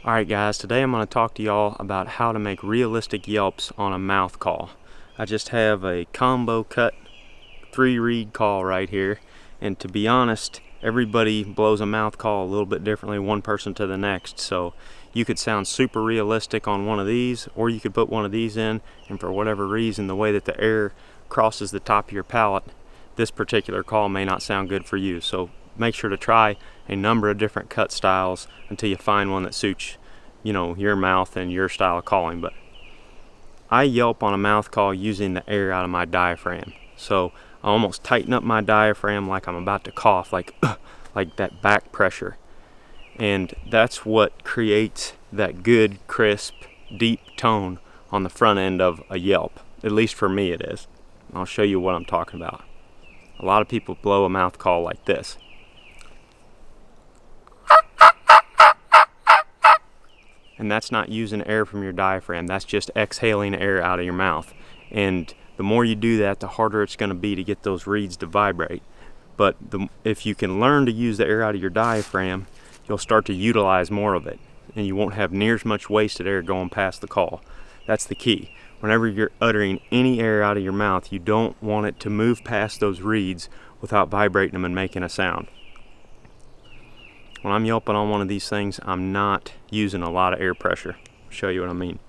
Alright guys, today I'm going to talk to y'all about how to make realistic yelps on a mouth call. I just have a combo cut 3-reed call right here, and to be honest, everybody blows a mouth call a little bit differently, one person to the next, so you could sound super realistic on one of these, or you could put one of these in, and for whatever reason, the way that the air crosses the top of your palate, this particular call may not sound good for you. So make sure to try a number of different cut styles until you find one that suits, your mouth and your style of calling. But I yelp on a mouth call using the air out of my diaphragm. So I almost tighten up my diaphragm like I'm about to cough, like that back pressure. And that's what creates that good, crisp, deep tone on the front end of a yelp. At least for me it is. I'll show you what I'm talking about. A lot of people blow a mouth call like this. And that's not using air from your diaphragm, that's just exhaling air out of your mouth. And the more you do that, the harder it's going to be to get those reeds to vibrate. But if you can learn to use the air out of your diaphragm, you'll start to utilize more of it, and you won't have near as much wasted air going past the call. That's the key. Whenever you're uttering any air out of your mouth, you don't want it to move past those reeds without vibrating them and making a sound. When I'm yelping on one of these things, I'm not using a lot of air pressure. I'll show you what I mean.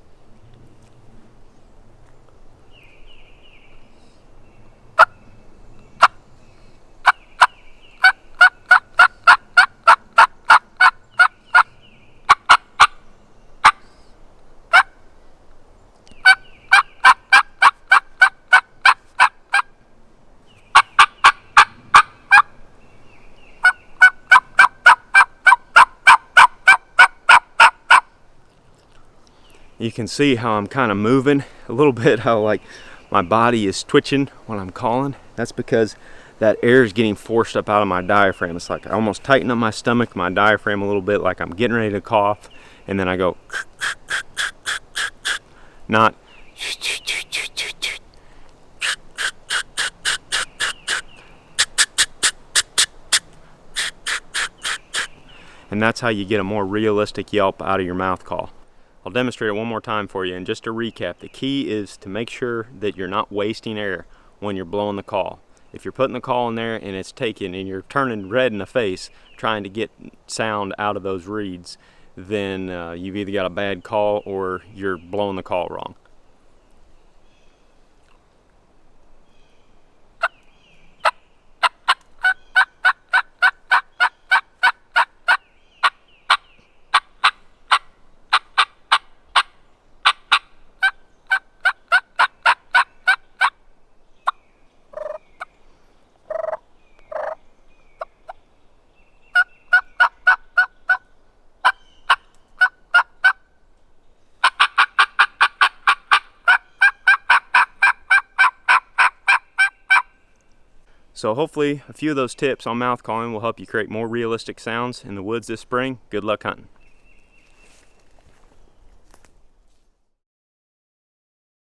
You can see how I'm kind of moving a little bit, how like my body is twitching when I'm calling. That's because that air is getting forced up out of my diaphragm. It's like I almost tighten up my stomach, my diaphragm a little bit, like I'm getting ready to cough, and then I go not and that's how you get a more realistic yelp out of your mouth call. I'll demonstrate it one more time for you, and just to recap, the key is to make sure that you're not wasting air when you're blowing the call. If you're putting the call in there and it's taken and you're turning red in the face trying to get sound out of those reeds, then you've either got a bad call or you're blowing the call wrong. So hopefully a few of those tips on mouth calling will help you create more realistic sounds in the woods this spring. Good luck hunting.